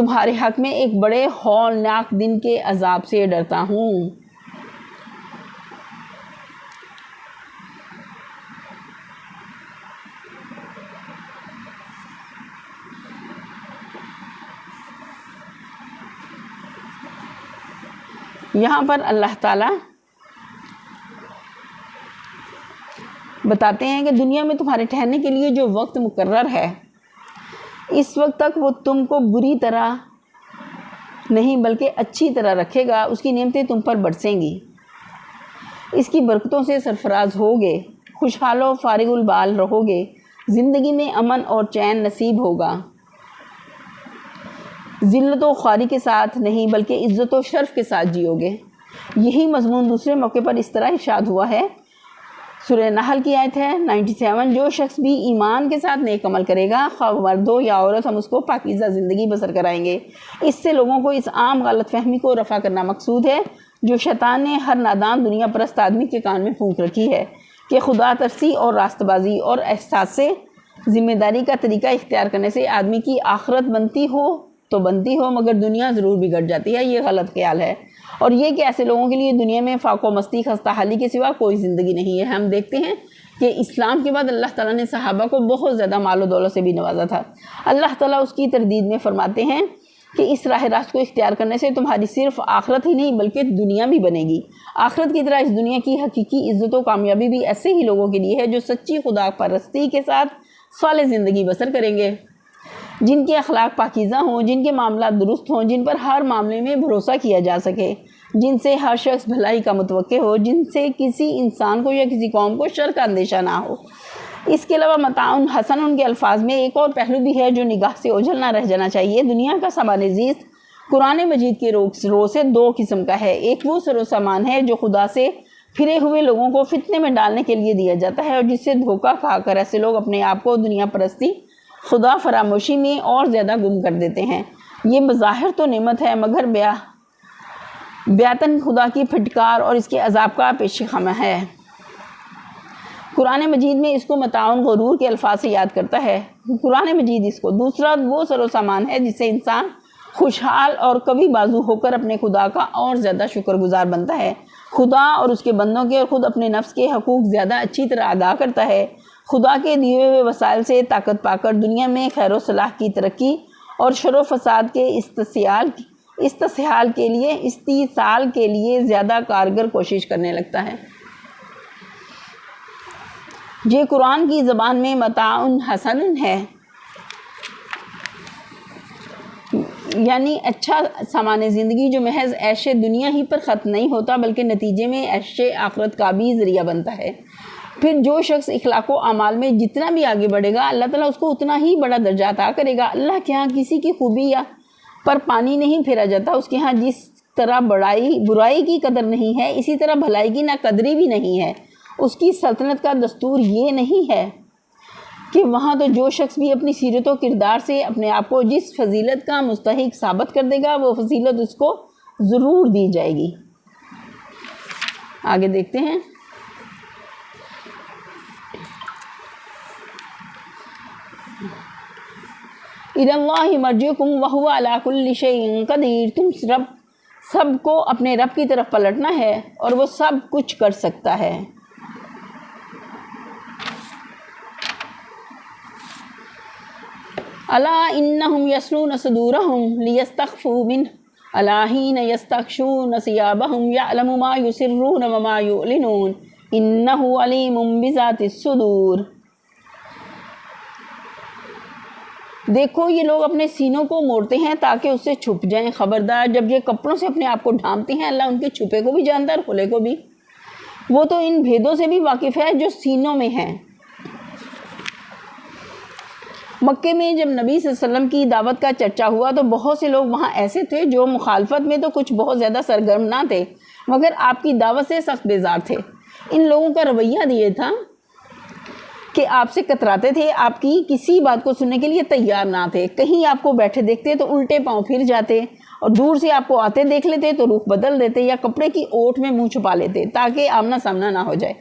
تمہارے حق میں ایک بڑے ہولناک دن کے عذاب سے ڈرتا ہوں۔ یہاں پر اللہ تعالیٰ بتاتے ہیں کہ دنیا میں تمہارے ٹھہرنے کے لیے جو وقت مقرر ہے، اس وقت تک وہ تم کو بری طرح نہیں بلکہ اچھی طرح رکھے گا، اس کی نعمتیں تم پر برسیں گی، اس کی برکتوں سے سرفراز ہوگے، خوشحال و فارغ البال رہو گے، زندگی میں امن اور چین نصیب ہوگا، ذلت و خواری کے ساتھ نہیں بلکہ عزت و شرف کے ساتھ جیو گے۔ یہی مضمون دوسرے موقع پر اس طرح ارشاد ہوا ہے، سورہ نحل کی آیت ہے 97، جو شخص بھی ایمان کے ساتھ نیک عمل کرے گا، خواہ مرد ہو یا عورت، ہم اس کو پاکیزہ زندگی بسر کرائیں گے۔ اس سے لوگوں کو اس عام غلط فہمی کو رفع کرنا مقصود ہے جو شیطان نے ہر نادان دنیا پرست آدمی کے کان میں پھونک رکھی ہے کہ خدا ترسی اور راست بازی اور احساس سے ذمہ داری کا طریقہ اختیار کرنے سے آدمی کی آخرت بنتی ہو تو بنتی ہو مگر دنیا ضرور بگڑ جاتی ہے۔ یہ غلط خیال ہے، اور یہ کہ ایسے لوگوں کے لیے دنیا میں فاق و مستی، خستہ حالی کے سوا کوئی زندگی نہیں ہے۔ ہم دیکھتے ہیں کہ اسلام کے بعد اللہ تعالیٰ نے صحابہ کو بہت زیادہ مال و دولت سے بھی نوازا تھا۔ اللہ تعالیٰ اس کی تردید میں فرماتے ہیں کہ اس راہ راست کو اختیار کرنے سے تمہاری صرف آخرت ہی نہیں بلکہ دنیا بھی بنے گی۔ آخرت کی طرح اس دنیا کی حقیقی عزت و کامیابی بھی ایسے ہی لوگوں کے لیے ہے جو سچی خدا پرستی کے ساتھ صالح زندگی بسر کریں گے، جن کے اخلاق پاکیزہ ہوں، جن کے معاملات درست ہوں، جن پر ہر معاملے میں بھروسہ کیا جا سکے، جن سے ہر شخص بھلائی کا متوقع ہو، جن سے کسی انسان کو یا کسی قوم کو شر کا اندیشہ نہ ہو۔ اس کے علاوہ متاع حسن ان کے الفاظ میں ایک اور پہلو بھی ہے جو نگاہ سے اوجھل نہ رہ جانا چاہیے۔ دنیا کا سامان زیست قرآن مجید کے رو سے دو قسم کا ہے۔ ایک وہ سر و سامان ہے جو خدا سے پھرے ہوئے لوگوں کو فتنے میں ڈالنے کے لیے دیا جاتا ہے، اور جس سے دھوکہ کھا کر ایسے لوگ اپنے آپ کو دنیا پرستی، خدا فراموشی میں اور زیادہ گم کر دیتے ہیں۔ یہ بظاہر تو نعمت ہے مگر بیاتن خدا کی پھٹکار اور اس کے عذاب کا پیش خیمہ ہے۔ قرآن مجید میں اس کو متاع غرور کے الفاظ سے یاد کرتا ہے۔ قرآن مجید اس کو دوسرا وہ سر و سامان ہے جس سے انسان خوشحال اور قوی بازو ہو کر اپنے خدا کا اور زیادہ شکر گزار بنتا ہے، خدا اور اس کے بندوں کے اور خود اپنے نفس کے حقوق زیادہ اچھی طرح ادا کرتا ہے، خدا کے دیے ہوئے وسائل سے طاقت پا کر دنیا میں خیر و صلاح کی ترقی اور شر و فساد کے استحصال کے لیے زیادہ کارگر کوشش کرنے لگتا ہے۔ یہ قرآن کی زبان میں متاع حسن ہے، یعنی اچھا سامان زندگی جو محض عیش دنیا ہی پر ختم نہیں ہوتا بلکہ نتیجے میں عیش آخرت کا بھی ذریعہ بنتا ہے۔ پھر جو شخص اخلاق و اعمال میں جتنا بھی آگے بڑھے گا اللہ تعالیٰ اس کو اتنا ہی بڑا درجہ عطا کرے گا۔ اللہ کے ہاں کسی کی خوبی یا پر پانی نہیں پھیرا جاتا، اس کے ہاں جس طرح برائی کی قدر نہیں ہے اسی طرح بھلائی کی نہ قدری بھی نہیں ہے۔ اس کی سلطنت کا دستور یہ نہیں ہے کہ وہاں تو جو شخص بھی اپنی سیرت و کردار سے اپنے آپ کو جس فضیلت کا مستحق ثابت کر دے گا وہ فضیلت اس کو ضرور دی جائے گی۔ آگے دیکھتے ہیں۔ اِلَى اللَّهِ مَرْجِعُكُمْ وَهُوَ عَلَى كُلِّ شَيْءٍ قَدِيرٌ، تم سب کو اپنے رب کی طرف پلٹنا ہے اور وہ سب کچھ کر سکتا ہے۔ أَلَا إِنَّهُمْ يَسْلُونَ صُدُورَهُمْ لِيَسْتَخْفُوا مِنْهُ أَلَا حِينَ يَسْتَغْشُونَ ثِيَابَهُمْ يَعْلَمُ مَا يُسِرُّونَ وَمَا يُعْلِنُونَ إِنَّهُ عَلِيمٌ بِذَاتِ الصُّدُورِ۔ دیکھو یہ لوگ اپنے سینوں کو موڑتے ہیں تاکہ اس سے چھپ جائیں، خبردار جب یہ کپڑوں سے اپنے آپ کو ڈھانپتے ہیں اللہ ان کے چھپے کو بھی جانتا ہے اور کھلے کو بھی۔ وہ تو ان بھیدوں سے بھی واقف ہے جو سینوں میں ہیں۔ مکے میں جب نبی صلی اللہ علیہ وسلم کی دعوت کا چرچا ہوا تو بہت سے لوگ وہاں ایسے تھے جو مخالفت میں تو کچھ بہت زیادہ سرگرم نہ تھے مگر آپ کی دعوت سے سخت بیزار تھے۔ ان لوگوں کا رویہ یہ تھا کہ آپ سے کتراتے تھے، آپ کی کسی بات کو سننے کے لیے تیار نہ تھے، کہیں آپ کو بیٹھے دیکھتے تو الٹے پاؤں پھر جاتے اور دور سے آپ کو آتے دیکھ لیتے تو رخ بدل دیتے یا کپڑے کی اوٹ میں منہ چھپا لیتے تاکہ آمنا سامنا نہ ہو جائے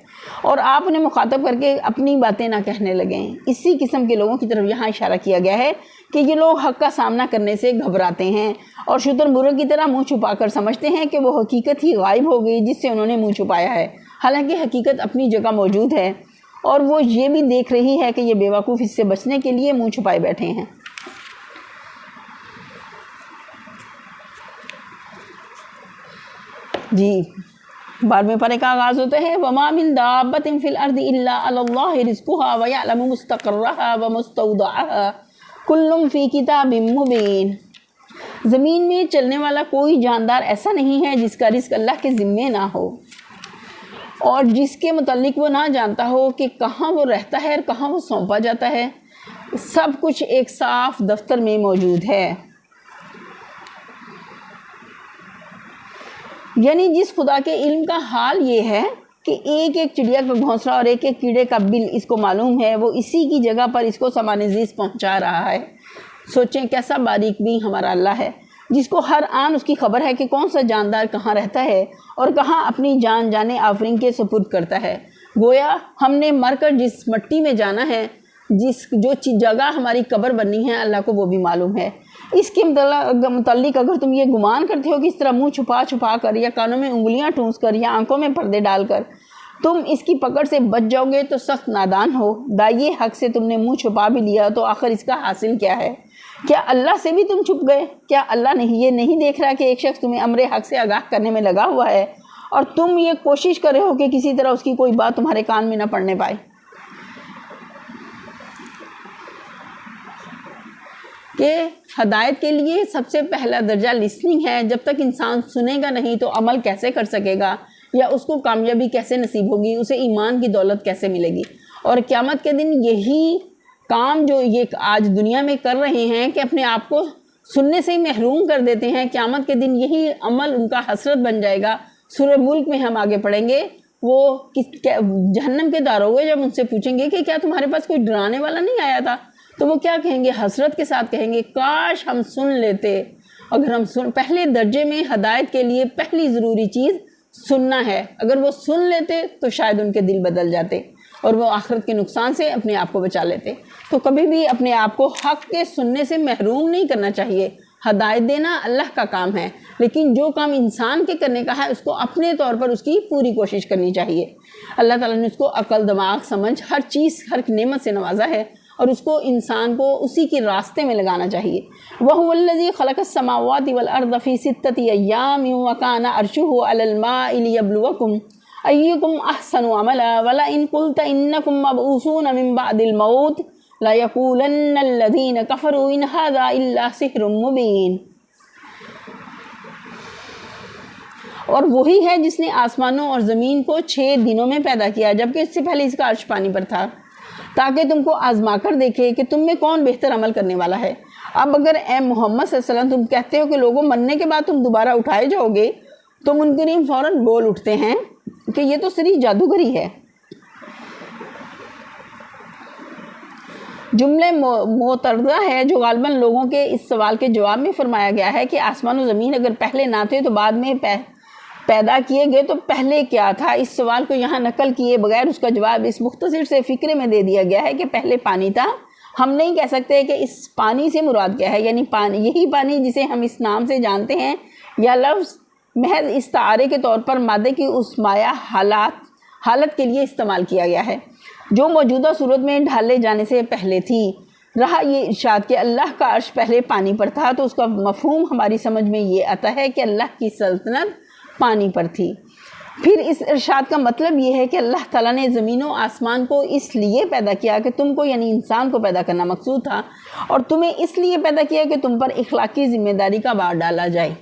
اور آپ انہیں مخاطب کر کے اپنی باتیں نہ کہنے لگیں۔ اسی قسم کے لوگوں کی طرف یہاں اشارہ کیا گیا ہے کہ یہ لوگ حق کا سامنا کرنے سے گھبراتے ہیں اور شتر مرغ کی طرح منہ چھپا کر سمجھتے ہیں کہ وہ حقیقت ہی غائب ہو گئی جس سے انہوں نے منہ چھپایا ہے، حالانکہ حقیقت اپنی جگہ موجود ہے اور وہ یہ بھی دیکھ رہی ہے کہ یہ بیوقوف اس سے بچنے کے لیے منہ چھپائے بیٹھے ہیں۔ جی 12ویں پارے کا آغاز ہوتا ہے وَمَا مِن دَابَّةٍ فِي الْأَرْضِ إِلَّا عَلَى اللَّهِ رِزْقُهَا وَيَعْلَمُ مُسْتَقَرَّهَا وَمُسْتَوْدَعَهَا كُلٌّ فِي كِتَابٍ مُبِينٍ۔ زمین میں چلنے والا کوئی جاندار ایسا نہیں ہے جس کا رزق اللہ کے ذمے نہ ہو اور جس کے متعلق وہ نہ جانتا ہو کہ کہاں وہ رہتا ہے اور کہاں وہ سونپا جاتا ہے، سب کچھ ایک صاف دفتر میں موجود ہے۔ یعنی جس خدا کے علم کا حال یہ ہے کہ ایک ایک چڑیا کا گھونسلہ اور ایک ایک کیڑے کا بل اس کو معلوم ہے، وہ اسی کی جگہ پر اس کو سامان زیست پہنچا رہا ہے۔ سوچیں کیسا باریک بھی ہمارا اللہ ہے جس کو ہر آن اس کی خبر ہے کہ کون سا جاندار کہاں رہتا ہے اور کہاں اپنی جان جانے آفرین کے سپرد کرتا ہے۔ گویا ہم نے مر کر جس مٹی میں جانا ہے، جو جگہ ہماری قبر بننی ہے، اللہ کو وہ بھی معلوم ہے۔ اس کے متعلق اگر تم یہ گمان کرتے ہو کہ اس طرح منہ چھپا چھپا کر یا کانوں میں انگلیاں ٹونس کر یا آنکھوں میں پردے ڈال کر تم اس کی پکڑ سے بچ جاؤ گے تو سخت نادان ہو۔ دائیں حق سے تم نے منہ چھپا بھی لیا تو آخر اس کا حاصل کیا ہے؟ کیا اللہ سے بھی تم چھپ گئے؟ کیا اللہ یہ نہیں دیکھ رہا کہ ایک شخص تمہیں امر حق سے آگاہ کرنے میں لگا ہوا ہے اور تم یہ کوشش کر رہے ہو کہ کسی طرح اس کی کوئی بات تمہارے کان میں نہ پڑنے پائے؟ کہ ہدایت کے لیے سب سے پہلا درجہ لسننگ ہے۔ جب تک انسان سنے گا نہیں تو عمل کیسے کر سکے گا یا اس کو کامیابی کیسے نصیب ہوگی، اسے ایمان کی دولت کیسے ملے گی؟ اور قیامت کے دن یہی کام جو یہ آج دنیا میں کر رہے ہیں کہ اپنے آپ کو سننے سے ہی محروم کر دیتے ہیں، قیامت کے دن یہی عمل ان کا حسرت بن جائے گا۔ سورہ ملک میں ہم آگے پڑھیں گے، وہ جہنم کے داروغے جب ان سے پوچھیں گے کہ کیا تمہارے پاس کوئی ڈرانے والا نہیں آیا تھا، تو وہ کیا کہیں گے؟ حسرت کے ساتھ کہیں گے کاش ہم سن لیتے۔ اگر ہم پہلے درجے میں ہدایت کے لیے پہلی ضروری چیز سننا ہے، اگر وہ سن لیتے تو شاید ان کے دل بدل جاتے اور وہ آخرت کے نقصان سے اپنے آپ کو بچا لیتے۔ تو کبھی بھی اپنے آپ کو حق کے سننے سے محروم نہیں کرنا چاہیے۔ ہدایت دینا اللہ کا کام ہے، لیکن جو کام انسان کے کرنے کا ہے اس کو اپنے طور پر اس کی پوری کوشش کرنی چاہیے۔ اللہ تعالیٰ نے اس کو عقل، دماغ، سمجھ، ہر چیز، ہر نعمت سے نوازا ہے اور اس کو انسان کو اسی کے راستے میں لگانا چاہیے۔ وَهُوَ الَّذِي خَلَقَ السَّمَاوَاتِ وَالْأَرْضَ فِي سِتَّةِ أَيَّامٍ وَكَانَ عَرْشُهُ عَلَى الْمَاءِ لِيَبْلُوَكُمْ أَيُّكُمْ أَحْسَنُ عَمَلًا وَلَئِن قُلْتَ إِنَّكُمْ مَبْعُوثُونَ مِن بَعْدِ الْمَوْتِ لَيَقُولَنَّ الَّذِينَ كَفَرُوا إِنْ هَذَا إِلَّا سِحْرٌ مُبِينٌ۔ اور وہی ہے جس نے آسمانوں اور زمین کو 6 دنوں میں پیدا کیا، جبکہ اس سے پہلے اس کا عرش پانی پر تھا، تاکہ تم کو آزما کر دیکھے کہ تم میں کون بہتر عمل کرنے والا ہے۔ اب اگر اے محمد صلی اللہ علیہ وسلم تم کہتے ہو کہ لوگوں مرنے کے بعد تم دوبارہ اٹھائے جاؤ گے، تو منکرین فوراً بول اٹھتے ہیں کہ یہ تو صریح جادوگری ہے۔ جملے معترضہ ہے جو غالباً لوگوں کے اس سوال کے جواب میں فرمایا گیا ہے کہ آسمان و زمین اگر پہلے نہ تھے تو بعد میں پیدا کیے گئے تو پہلے کیا تھا؟ اس سوال کو یہاں نقل کیے بغیر اس کا جواب اس مختصر سے فقرے میں دے دیا گیا ہے کہ پہلے پانی تھا۔ ہم نہیں کہہ سکتے کہ اس پانی سے مراد کیا ہے، یعنی پانی، یہی پانی جسے ہم اس نام سے جانتے ہیں، یا لفظ محض استعارے کے طور پر مادے کی اس مایہ حالت کے لیے استعمال کیا گیا ہے جو موجودہ صورت میں ڈھالے جانے سے پہلے تھی۔ رہا یہ ارشاد کہ اللہ کا عرش پہلے پانی پر تھا، تو اس کا مفہوم ہماری سمجھ میں یہ آتا ہے کہ اللہ کی سلطنت پانی پر تھی۔ پھر اس ارشاد کا مطلب یہ ہے کہ اللہ تعالیٰ نے زمین و آسمان کو اس لیے پیدا کیا کہ تم کو، یعنی انسان کو پیدا کرنا مقصود تھا، اور تمہیں اس لیے پیدا کیا کہ تم پر اخلاقی ذمہ داری کا بار ڈالا جائے،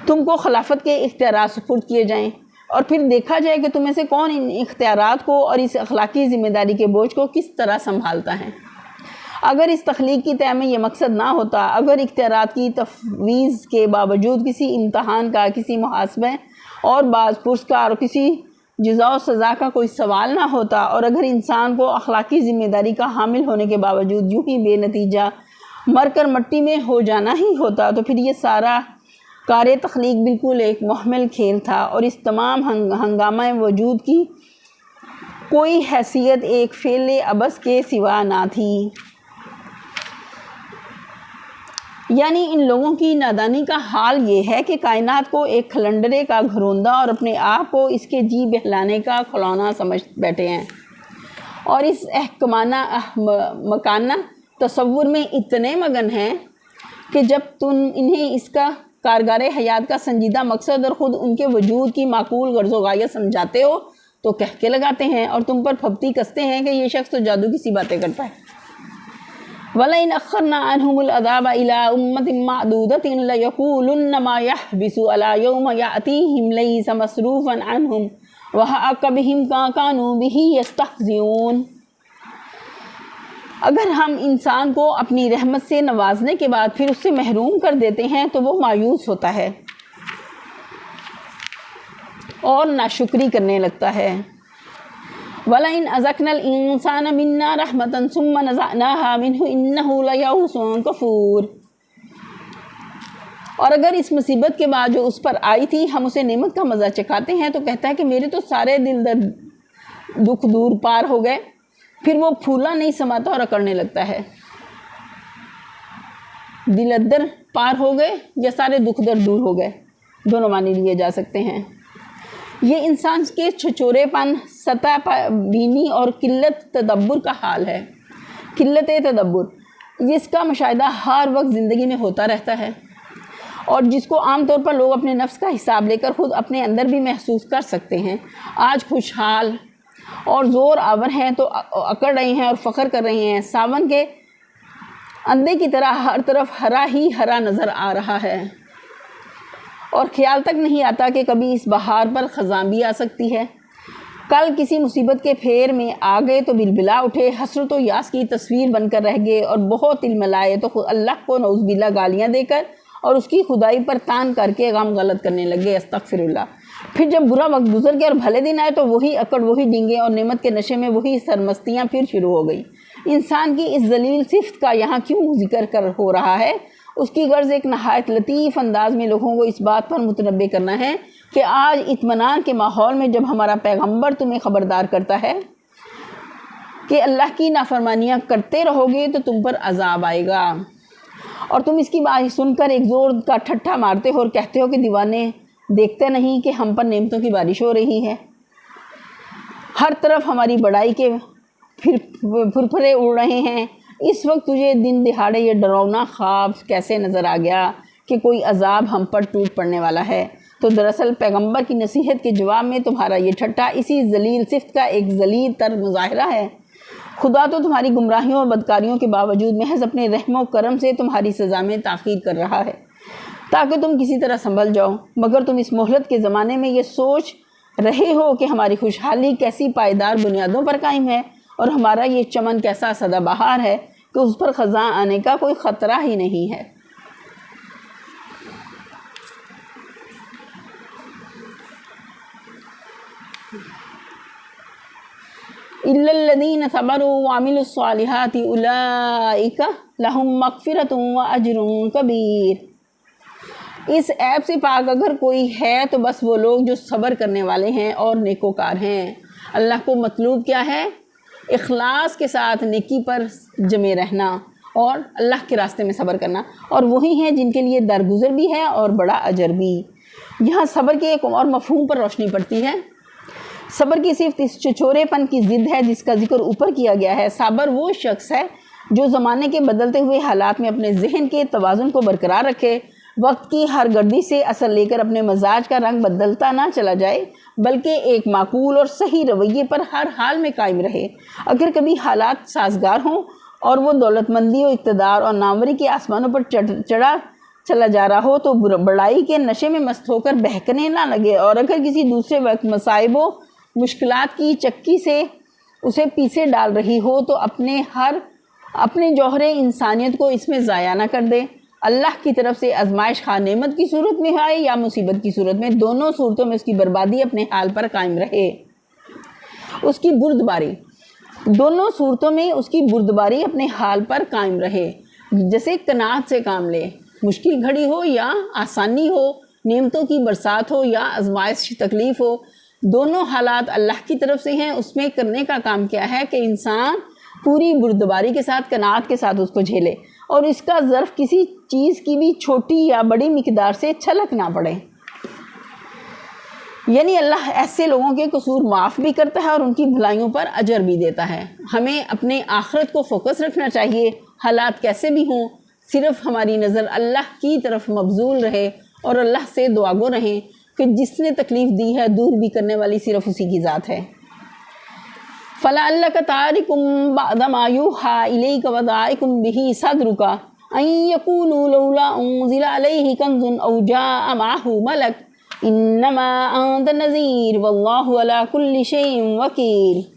تم کو خلافت کے اختیارات سپرد کیے جائیں، اور پھر دیکھا جائے کہ تم میں سے کون ان اختیارات کو اور اس اخلاقی ذمہ داری کے بوجھ کو کس طرح سنبھالتا ہے۔ اگر اس تخلیق کی طے میں یہ مقصد نہ ہوتا، اگر اختیارات کی تفویض کے باوجود کسی امتحان کا، کسی محاسبہ اور بعض پرسکار اور کسی جزا و سزا کا کوئی سوال نہ ہوتا، اور اگر انسان کو اخلاقی ذمہ داری کا حامل ہونے کے باوجود یوں ہی بے نتیجہ مر کر مٹی میں ہو جانا ہی ہوتا، تو پھر یہ سارا کار تخلیق بالکل ایک محمل کھیل تھا، اور اس تمام ہنگامہ وجود کی کوئی حیثیت ایک فعل عبث کے سوا نہ تھی۔ یعنی ان لوگوں کی نادانی کا حال یہ ہے کہ کائنات کو ایک کھلنڈرے کا گھروندہ اور اپنے آپ کو اس کے جی بہلانے کا کھلونا سمجھ بیٹھے ہیں، اور اس مکانہ تصور میں اتنے مگن ہیں کہ جب تم انہیں اس کا کارگار حیات کا سنجیدہ مقصد اور خود ان کے وجود کی معقول غرض و غایت سمجھاتے ہو تو کہکے لگاتے ہیں اور تم پر پھپتی کستے ہیں کہ یہ شخص تو جادو کی سی باتیں کرتا ہے۔ وَلَئِنْ أَخَّرْنَا عَنْهُمُ الْعَذَابَ إِلَىٰ أُمَّةٍ مَّعْدُودَةٍ لَيَقُولُنَّ مَا يَحْبِسُ عَلَىٰ يَوْمَ يَأْتِيهِمْ لَيْسَ مَصْرُوفًا عَنْهُمْ وَحَاقَ بِهِمْ مَا كَانُوا بِهِ يَسْتَهْزِئُونَ۔ اگر ہم انسان کو اپنی رحمت سے نوازنے کے بعد پھر اس سے محروم کر دیتے ہیں تو وہ مایوس ہوتا ہے اور ناشکری کرنے لگتا ہے۔ وَلَئِنْ أَذَقْنَا الْإِنسَانَ مِنَّا رَحْمَةً ثُمَّ نَزَعْنَاهَا مِنْهُ إِنَّهُ لَيَئُوسٌ كَفُورٌ۔ اور اگر اس مصیبت کے بعد جو اس پر آئی تھی ہم اسے نعمت کا مزہ چکھاتے ہیں تو کہتا ہے کہ میرے تو سارے دل درد دکھ دور پار ہو گئے، پھر وہ پھولا نہیں سماتا اور اکڑنے لگتا ہے۔ دل ادر پار ہو گئے یا سارے دکھ درد دور ہو گئے، دونوں معنی لیے جا سکتے ہیں۔ یہ انسان کے چھچورے پن، سطح بینی اور قلت تدبر کا حال ہے۔ قلت تدبر جس کا مشاہدہ ہر وقت زندگی میں ہوتا رہتا ہے اور جس کو عام طور پر لوگ اپنے نفس کا حساب لے کر خود اپنے اندر بھی محسوس کر سکتے ہیں۔ آج خوشحال اور زور آور ہیں تو اکڑ رہے ہیں اور فخر کر رہے ہیں، ساون کے اندھے کی طرح ہر طرف ہرا ہی ہرا نظر آ رہا ہے، اور خیال تک نہیں آتا کہ کبھی اس بہار پر خزاں بھی آ سکتی ہے۔ کل کسی مصیبت کے پھیر میں آ گئے تو بلبلا اٹھے، حسرت و یاس کی تصویر بن کر رہ گئے، اور بہت علم لائے تو اللہ کو نعوذ باللہ گالیاں دے کر اور اس کی خدائی پر تان کر کے غم غلط کرنے لگے، استغفر اللہ۔ پھر جب برا وقت گزر گیا اور بھلے دن آئے تو وہی اکڑ، وہی ڈینگے اور نعمت کے نشے میں وہی سرمستیاں پھر شروع ہو گئی۔ انسان کی اس ذلیل صفت کا یہاں کیوں ذکر ہو رہا ہے؟ اس کی غرض ایک نہایت لطیف انداز میں لوگوں کو اس بات پر متنبہ کرنا ہے کہ آج اطمینان کے ماحول میں جب ہمارا پیغمبر تمہیں خبردار کرتا ہے کہ اللہ کی نافرمانیاں کرتے رہو گے تو تم پر عذاب آئے گا، اور تم اس کی بات سن کر ایک زور کا ٹھٹھا مارتے ہو اور کہتے ہو کہ دیوانے دیکھتے نہیں کہ ہم پر نعمتوں کی بارش ہو رہی ہے، ہر طرف ہماری بڑائی کے پھرپھرے اڑ رہے ہیں، اس وقت تجھے دن دہاڑے یہ ڈراؤنا خواب کیسے نظر آ گیا کہ کوئی عذاب ہم پر ٹوٹ پڑنے والا ہے؟ تو دراصل پیغمبر کی نصیحت کے جواب میں تمہارا یہ ٹھٹھا اسی ذلیل صفت کا ایک ذلیل تر مظاہرہ ہے۔ خدا تو تمہاری گمراہیوں اور بدکاریوں کے باوجود محض اپنے رحم و کرم سے تمہاری سزا میں تاخیر کر رہا ہے تاکہ تم کسی طرح سنبھل جاؤ، مگر تم اس مہلت کے زمانے میں یہ سوچ رہے ہو کہ ہماری خوشحالی کیسی پائیدار بنیادوں پر قائم ہے اور ہمارا یہ چمن کیسا سدا بہار ہے کہ اس پر خزاں آنے کا کوئی خطرہ ہی نہیں ہے۔ إِلَّا الَّذِينَ صَبَرُوا وَعَمِلُوا الصَّالِحَاتِ أُولَٰئِكَ لَهُم مَّغْفِرَةٌ وَأَجْرٌ كَبِيرٌ۔ اس عیب سے پاک اگر کوئی ہے تو بس وہ لوگ جو صبر کرنے والے ہیں اور نیکوکار ہیں۔ اللہ کو مطلوب کیا ہے؟ اخلاص کے ساتھ نیکی پر جمے رہنا اور اللہ کے راستے میں صبر کرنا، اور وہی ہیں جن کے لیے درگزر بھی ہے اور بڑا اجر بھی۔ یہاں صبر کے ایک اور مفہوم پر روشنی پڑتی ہے۔ صبر کی صرف اس چچورے پن کی ضد ہے جس کا ذکر اوپر کیا گیا ہے۔ صابر وہ شخص ہے جو زمانے کے بدلتے ہوئے حالات میں اپنے ذہن کے توازن کو برقرار رکھے، وقت کی ہر گردی سے اثر لے کر اپنے مزاج کا رنگ بدلتا نہ چلا جائے، بلکہ ایک معقول اور صحیح رویے پر ہر حال میں قائم رہے۔ اگر کبھی حالات سازگار ہوں اور وہ دولت مندی و اقتدار اور ناموری کے آسمانوں پر چڑھا چلا جا رہا ہو تو بڑائی کے نشے میں مست ہو کر بہکنے نہ لگے، اور اگر کسی دوسرے وقت مصائب و مشکلات کی چکی سے اسے پیچھے ڈال رہی ہو تو اپنے جوہر انسانیت کو اس میں ضائع نہ کر دے۔ اللہ کی طرف سے آزمائش خواہ نعمت کی صورت میں آئے یا مصیبت کی صورت میں، دونوں صورتوں میں اس کی بربادی اپنے حال پر قائم رہے، اس کی بردباری دونوں صورتوں میں اس کی بردباری اپنے حال پر قائم رہے۔ جیسے قناعت سے کام لے، مشکل گھڑی ہو یا آسانی ہو، نعمتوں کی برسات ہو یا آزمائش تکلیف ہو، دونوں حالات اللہ کی طرف سے ہیں۔ اس میں کرنے کا کام کیا ہے کہ انسان پوری بردباری کے ساتھ، قناعت کے ساتھ اس کو جھیلے، اور اس کا ظرف کسی چیز کی بھی چھوٹی یا بڑی مقدار سے چھلک نہ پڑے۔ یعنی اللہ ایسے لوگوں کے قصور معاف بھی کرتا ہے اور ان کی بھلائیوں پر اجر بھی دیتا ہے۔ ہمیں اپنے آخرت کو فوکس رکھنا چاہیے، حالات کیسے بھی ہوں، صرف ہماری نظر اللہ کی طرف مبذول رہے اور اللہ سے دعا گو رہیں کہ جس نے تکلیف دی ہے دور بھی کرنے والی صرف اسی کی ذات ہے۔ فَلَعَلَّكَ تَارِكٌ بَعْضَ مَا يُوحَىٰ إِلَيْكَ وَضَائِقٌ بِهِ صَدْرُكَ أَن يَقُولُوا لَوْلَا أُنزِلَ عَلَيْهِ كَنزٌ أَوْ جَاءَ مَعَهُ مَلَكٌ إِنَّمَا أَنتَ نَذِيرٌ وَاللَّهُ عَلَىٰ كُلِّ شَيْءٍ وَكِيلٌ۔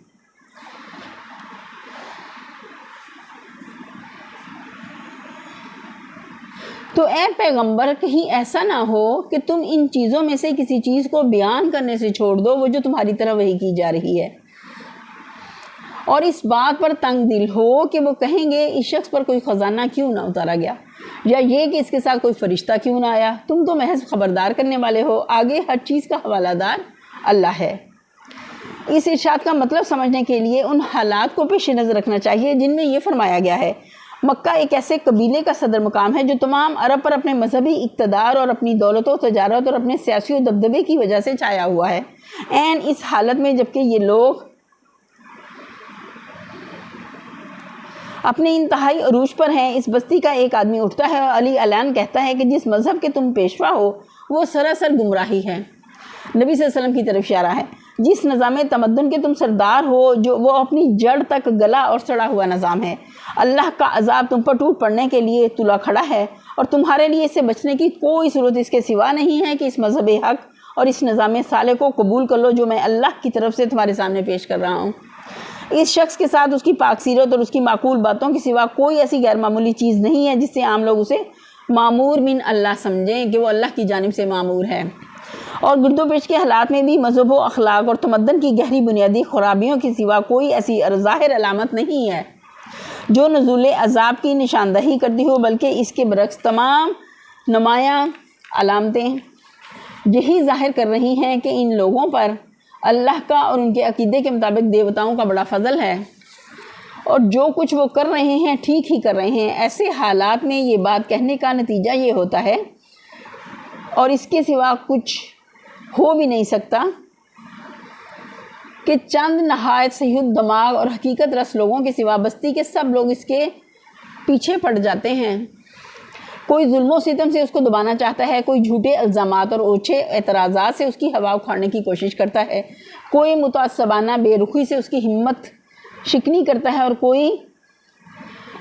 تو اے پیغمبر، کہیں ایسا نہ ہو کہ تم ان چیزوں میں سے کسی چیز کو بیان کرنے سے چھوڑ دو وہ جو تمہاری طرف وحی کی جا رہی ہے، اور اس بات پر تنگ دل ہو کہ وہ کہیں گے اس شخص پر کوئی خزانہ کیوں نہ اتارا گیا، یا یہ کہ اس کے ساتھ کوئی فرشتہ کیوں نہ آیا۔ تم تو محض خبردار کرنے والے ہو، آگے ہر چیز کا حوالہ دار اللہ ہے۔ اس ارشاد کا مطلب سمجھنے کے لیے ان حالات کو پیش نظر رکھنا چاہیے جن میں یہ فرمایا گیا ہے۔ مکہ ایک ایسے قبیلے کا صدر مقام ہے جو تمام عرب پر اپنے مذہبی اقتدار اور اپنی دولت و تجارت اور اپنے سیاسی و دبدبے کی وجہ سے چھایا ہوا ہے۔ اس حالت میں جبکہ یہ لوگ اپنے انتہائی عروج پر ہیں، اس بستی کا ایک آدمی اٹھتا ہے اور علی اعلان کہتا ہے کہ جس مذہب کے تم پیشوا ہو وہ سراسر گمراہی ہے۔ نبی صلی اللہ علیہ وسلم کی طرف اشارہ ہے۔ جس نظام تمدن کے تم سردار ہو جو وہ اپنی جڑ تک گلا اور سڑا ہوا نظام ہے، اللہ کا عذاب تم پر ٹوٹ پڑنے کے لیے تلا کھڑا ہے، اور تمہارے لیے اس سے بچنے کی کوئی صورت اس کے سوا نہیں ہے کہ اس مذہب حق اور اس نظام صالح کو قبول کر لو جو میں اللہ کی طرف سے تمہارے سامنے پیش کر رہا ہوں۔ اس شخص کے ساتھ اس کی پاک سیرت اور اس کی معقول باتوں کے سوا کوئی ایسی غیر معمولی چیز نہیں ہے جس سے عام لوگ اسے معمور من اللہ سمجھیں کہ وہ اللہ کی جانب سے معمور ہے۔ اور گرد و پیش کے حالات میں بھی مذہب و اخلاق اور تمدن کی گہری بنیادی خرابیوں کے سوا کوئی ایسی ظاہر علامت نہیں ہے جو نزول عذاب کی نشاندہی کرتی ہو، بلکہ اس کے برعکس تمام نمایاں علامتیں یہی ظاہر کر رہی ہیں کہ ان لوگوں پر اللہ کا اور ان کے عقیدے کے مطابق دیوتاؤں کا بڑا فضل ہے، اور جو کچھ وہ کر رہے ہیں ٹھیک ہی کر رہے ہیں۔ ایسے حالات میں یہ بات کہنے کا نتیجہ یہ ہوتا ہے، اور اس کے سوا کچھ ہو بھی نہیں سکتا، کہ چند نہایت صحیح دماغ اور حقیقت رس لوگوں کے سوا بستی کے سب لوگ اس کے پیچھے پڑ جاتے ہیں۔ کوئی ظلم و ستم سے اس کو دبانا چاہتا ہے، کوئی جھوٹے الزامات اور اوچھے اعتراضات سے اس کی ہوا اکھاڑنے کی کوشش کرتا ہے، کوئی متعصبانہ بے رخی سے اس کی ہمت شکنی کرتا ہے، اور کوئی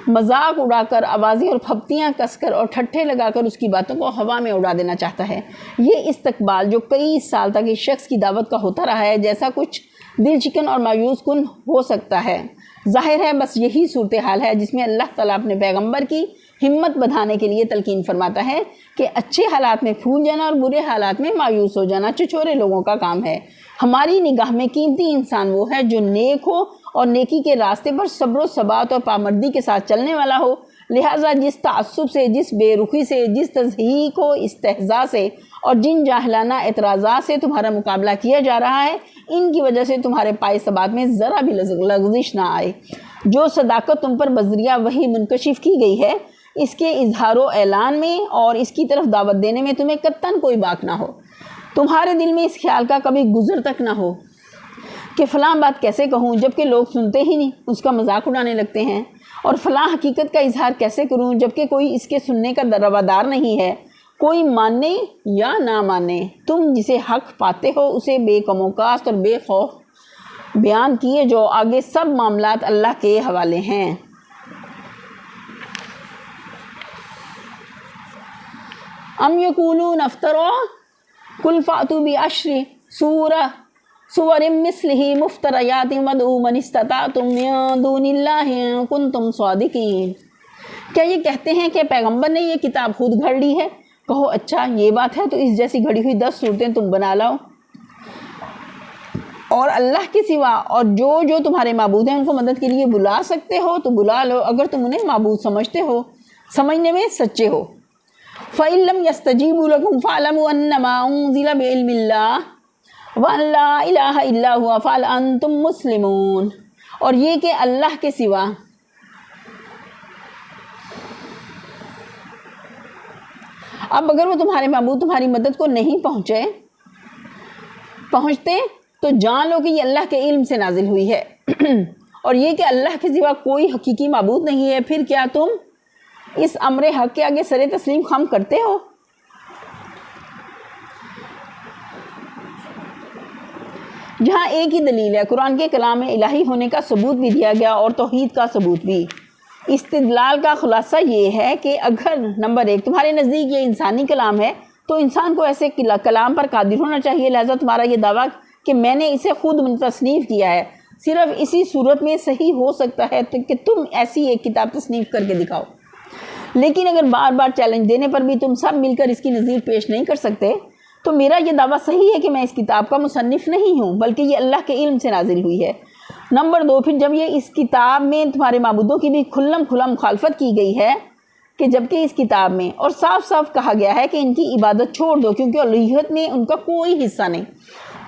مذاق اڑا کر، آوازیں اور پھپتیاں کس کر اور ٹھٹھے لگا کر اس کی باتوں کو ہوا میں اڑا دینا چاہتا ہے۔ یہ استقبال جو کئی سال تک اس شخص کی دعوت کا ہوتا رہا ہے، جیسا کچھ دل چکن اور مایوس کن ہو سکتا ہے، ظاہر ہے بس یہی صورتحال ہے جس میں اللہ تعالیٰ اپنے پیغمبر کی ہمت بڑھانے کے لیے تلقین فرماتا ہے کہ اچھے حالات میں پھول جانا اور برے حالات میں مایوس ہو جانا چچورے لوگوں کا کام ہے۔ ہماری نگاہ میں قیمتی انسان وہ ہے جو نیک ہو اور نیکی کے راستے پر صبر و ثبات اور پامردی کے ساتھ چلنے والا ہو۔ لہٰذا جس تعصب سے، جس بے رخی سے، جس تضحیک و استہزاء سے اور جن جاہلانہ اعتراضات سے تمہارا مقابلہ کیا جا رہا ہے، ان کی وجہ سے تمہارے پائے ثبات میں ذرا بھی لغزش نہ آئے۔ جو صداقت تم پر بذریعہ وحی منکشف کی گئی ہے، اس کے اظہار و اعلان میں اور اس کی طرف دعوت دینے میں تمہیں قطعاً کوئی باک نہ ہو۔ تمہارے دل میں اس خیال کا کبھی گزر تک نہ ہو کہ فلاں بات کیسے کہوں، جبکہ لوگ سنتے ہی نہیں، اس کا مذاق اڑانے لگتے ہیں، اور فلاں حقیقت کا اظہار کیسے کروں جبکہ کوئی اس کے سننے کا روادار نہیں ہے، کوئی مانے یا نہ مانے۔ تم جسے حق پاتے ہو اسے بے کم و کاست اور بے خوف بیان کیے جو آگے سب معاملات اللہ کے حوالے ہیں۔ ام یقولون افترا قل فأتوا بعشر سور مثلہ مفتریات وادعوا من استطعتم من دون اللہ ان کنتم صادقین۔ کیا یہ کہتے ہیں کہ پیغمبر نے یہ کتاب خود گھڑ لی ہے؟ کہو اچھا یہ بات ہے تو اس جیسی گھڑی ہوئی 10 صورتیں تم بنا لاؤ، اور اللہ کے سوا اور جو تمہارے معبود ہیں ان کو مدد کے لیے بلا سکتے ہو تو بلا لو، اگر تم انہیں معبود سمجھتے ہو، سمجھنے میں سچے ہو۔ فَإِن لَّمْ يَسْتَجِيبُوا لَكُمْ فَاعْلَمُوا أَنَّمَا أُنزِلَ بِعِلْمِ اللَّهِ وَأَن لَّا إِلَٰهَ إِلَّا هُوَ فَهَلْ أَنتُم مُّسْلِمُونَ، اور یہ کہ اللہ کے سوا اب اگر وہ تمہارے معبود تمہاری مدد کو نہیں پہنچتے تو جان لو کہ یہ اللہ کے علم سے نازل ہوئی ہے، اور یہ کہ اللہ کے سوا کوئی حقیقی معبود نہیں ہے، پھر کیا تم اس امر حق کے آگے سر تسلیم خم کرتے ہو؟ جہاں ایک ہی دلیل ہے، قرآن کے کلام الہی ہونے کا ثبوت بھی دیا گیا اور توحید کا ثبوت بھی۔ استدلال کا خلاصہ یہ ہے کہ اگر نمبر ایک تمہارے نزدیک یہ انسانی کلام ہے تو انسان کو ایسے کلام پر قادر ہونا چاہیے، لہذا تمہارا یہ دعویٰ کہ میں نے اسے خود تصنیف کیا ہے صرف اسی صورت میں صحیح ہو سکتا ہے کہ تم ایسی ایک کتاب تصنیف کر کے دکھاؤ۔ لیکن اگر بار بار چیلنج دینے پر بھی تم سب مل کر اس کی نظیر پیش نہیں کر سکتے تو میرا یہ دعویٰ صحیح ہے کہ میں اس کتاب کا مصنف نہیں ہوں بلکہ یہ اللہ کے علم سے نازل ہوئی ہے۔ نمبر دو، پھر جب یہ اس کتاب میں تمہارے معبودوں کی بھی کھلم کھلا مخالفت کی گئی ہے کہ جبکہ اس کتاب میں اور صاف صاف کہا گیا ہے کہ ان کی عبادت چھوڑ دو کیونکہ الوہیت میں ان کا کوئی حصہ نہیں،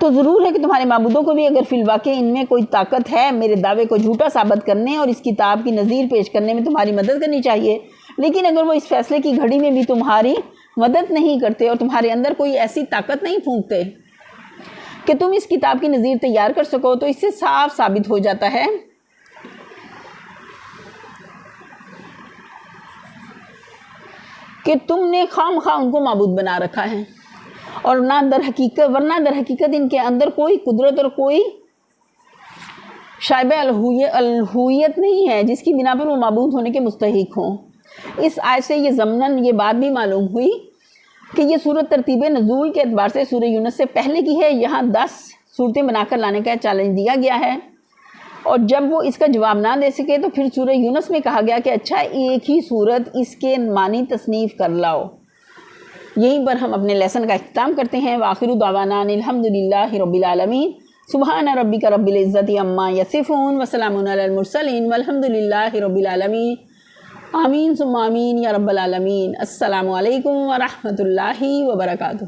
تو ضرور ہے کہ تمہارے معبودوں کو بھی اگر فی الواقع ان میں کوئی طاقت ہے میرے دعوے کو جھوٹا ثابت کرنے اور اس کتاب کی نظیر پیش کرنے میں تمہاری مدد کرنی چاہیے، لیکن اگر وہ اس فیصلے کی گھڑی میں بھی تمہاری مدد نہیں کرتے اور تمہارے اندر کوئی ایسی طاقت نہیں پھونکتے کہ تم اس کتاب کی نظیر تیار کر سکو تو اس سے صاف ثابت ہو جاتا ہے کہ تم نے خام خواہ ان کو معبود بنا رکھا ہے، اور ورنہ در حقیقت ان کے اندر کوئی قدرت اور کوئی شائبہ الہویت نہیں ہے جس کی بنا پر وہ معبود ہونے کے مستحق ہوں۔ اس آیت سے یہ ضمناً یہ بات بھی معلوم ہوئی کہ یہ صورت ترتیب نزول کے اعتبار سے سورہ یونس سے پہلے کی ہے، یہاں 10 صورتیں بنا کر لانے کا چیلنج دیا گیا ہے، اور جب وہ اس کا جواب نہ دے سکے تو پھر سورہ یونس میں کہا گیا کہ اچھا ایک ہی صورت اس کے معنی تصنیف کر لاؤ۔ یہیں پر ہم اپنے لیسن کا اختتام کرتے ہیں۔ وآخر دعوانا الحمدللہ رب العالمین، سبحان ربک رب العزت عما یصفون وسلام علی المرسلین والحمدللہ رب العالمین، آمین ثم آمین یا رب العالمین۔ السلام علیکم ورحمۃ اللہ وبرکاتہ۔